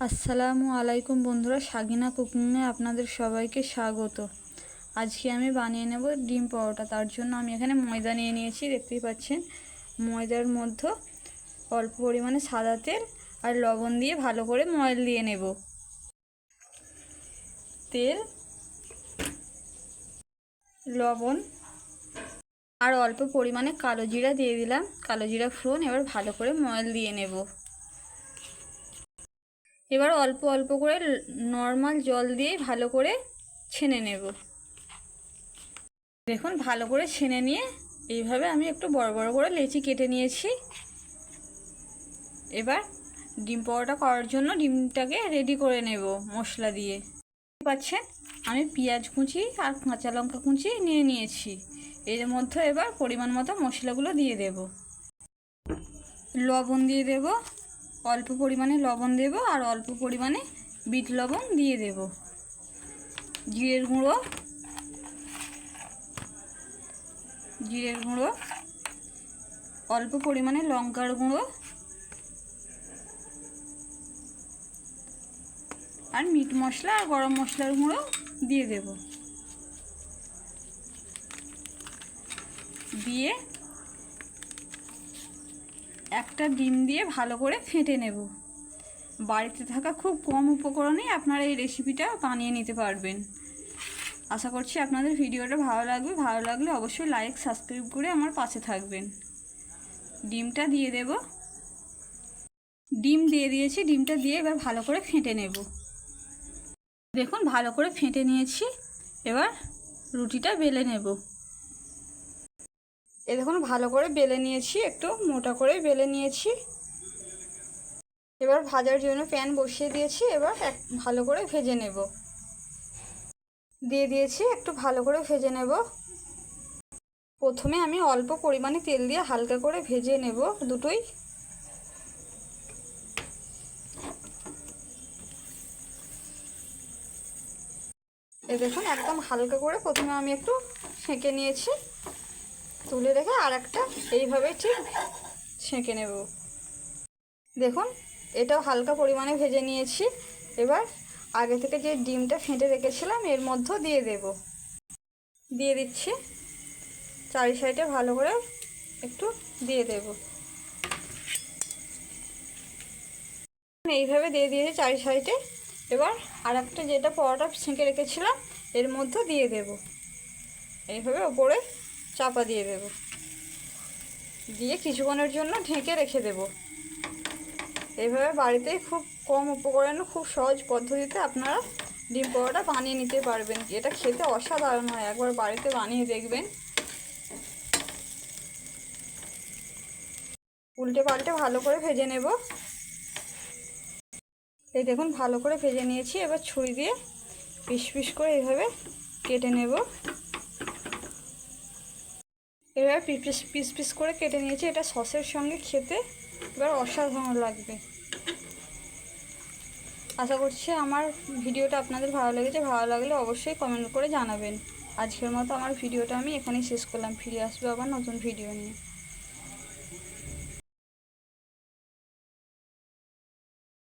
আসসালামু আলাইকুম বন্ধুরা, সাগিনা কুকিংয়ে আপনাদের সবাইকে স্বাগত। আজকে আমি বানিয়ে নেব ডিম পরোটা। তার জন্য আমি এখানে ময়দা নিয়ে নিয়েছি, দেখতেই পাচ্ছেন। ময়দার মধ্যে অল্প পরিমাণে সাদা তেল আর লবণ দিয়ে ভালো করে ময়ান দিয়ে নেব। তেল, লবণ আর অল্প পরিমাণে কালো জিরা দিয়ে দিলাম, কালো জিরা ফোড়ন। এবার ভালো করে ময়ান দিয়ে নেব। এবার অল্প অল্প করে নর্মাল জল দিয়ে ভালো করে ছেনে নেব। দেখুন, ভালো করে ছেনে নিয়ে এইভাবে আমি একটু বড় বড় করে লেচি কেটে নিয়েছি। এবার ডিম পরোটা করার জন্য ডিমটাকে রেডি করে নেব মশলা দিয়ে। পাচ্ছেন, আমি পেঁয়াজ কুচি আর কাঁচা লঙ্কা কুচি নিয়ে নিয়েছি। এর মধ্যে এবার পরিমাণ মতো মশলাগুলো দিয়ে দেব। লবণ দিয়ে দেব, অল্প পরিমাণে লবণ দেব আর অল্প পরিমাণে বিট লবণ দিয়ে দেব। জিরের গুঁড়ো, অল্প পরিমাণে লঙ্কার গুঁড়ো আর মিট মশলা আর গরম মশলার গুঁড়ো দিয়ে দেব। দিয়ে একটা ডিম দিয়ে ভালো করে ফেটে নেব। বাড়িতে থাকা খুব কম উপকরণেই আপনারা এই রেসিপিটা বানিয়ে নিতে পারবেন। আশা করছি আপনাদের ভিডিওটা ভালো লাগবে। ভালো লাগলে অবশ্যই লাইক সাবস্ক্রাইব করে আমার পাশে থাকবেন। ডিমটা দিয়ে দেব। ডিম দিয়ে দিয়েছি। ডিমটা দিয়ে এবার ভালো করে ফেটে নেব। দেখুন, ভালো করে ফেটে নিয়েছি। এবার রুটিটা বেলে নেব। দেখুন, ভালো করে বেলে নিয়েছি, একটু মোটা করে বেলে নিয়েছি। এবার ভাজার জন্য প্যান বসিয়ে দিয়েছি। এবার ভালো করে ভেজে নেব। দিয়ে দিয়েছি, একটু ভালো করে ভেজে নেব। প্রথমে আমি অল্প পরিমাণে তেল দিয়ে হালকা করে ভেজে নেব দুটোই। দেখুন, একদম হালকা করে প্রথমে আমি একটু সেঁকে নিয়েছি, তুলে রেখে আর একটা এইভাবে ঠিক সেঁকে নেব। দেখুন, এটাও হালকা পরিমাণে ভেজে নিয়েছি। এবার আগে থেকে যে ডিমটা ফেটে রেখেছিলাম এর মধ্যে দিয়ে দেব। দিয়ে দিচ্ছি, চারি সাইডে ভালো করে একটু দিয়ে দেব। এইভাবে দিয়ে দিয়েছি চারি সাইডে। এবার আর একটা যেটা পরোটা ছেঁকে রেখেছিলাম এর মধ্যে দিয়ে দেব। এইভাবে ওপরে চাপা দিয়ে দেব, দিয়ে কিছুক্ষণের জন্য ঢেকে রেখে দেব। এইভাবে বাড়িতেই খুব কম উপকরণে খুব সহজ পদ্ধতিতে আপনারা ডিম পরোটা বানিয়ে নিতে পারবেন। এটা খেতে অসাধারণ হয়, একবার বাড়িতে বানিয়ে দেখবেন। উল্টে পাল্টে ভালো করে ভেজে নেব। এই দেখুন, ভালো করে ভেজে নিয়েছি। এবার ছুরি দিয়ে পিস পিস করে এইভাবে কেটে নেব। এবার পিস পিস করে কেটে নিয়েছি। এটা সসের সঙ্গে খেতে এবার অসাধারণ লাগবে। আশা করছি আমার ভিডিওটা আপনাদের ভালো লেগেছে। ভালো লাগলে অবশ্যই কমেন্ট করে জানাবেন। আজকের মতো আমার ভিডিওটা আমি এখানেই শেষ করলাম। ফিরে আসবো আবার নতুন ভিডিও নিয়ে।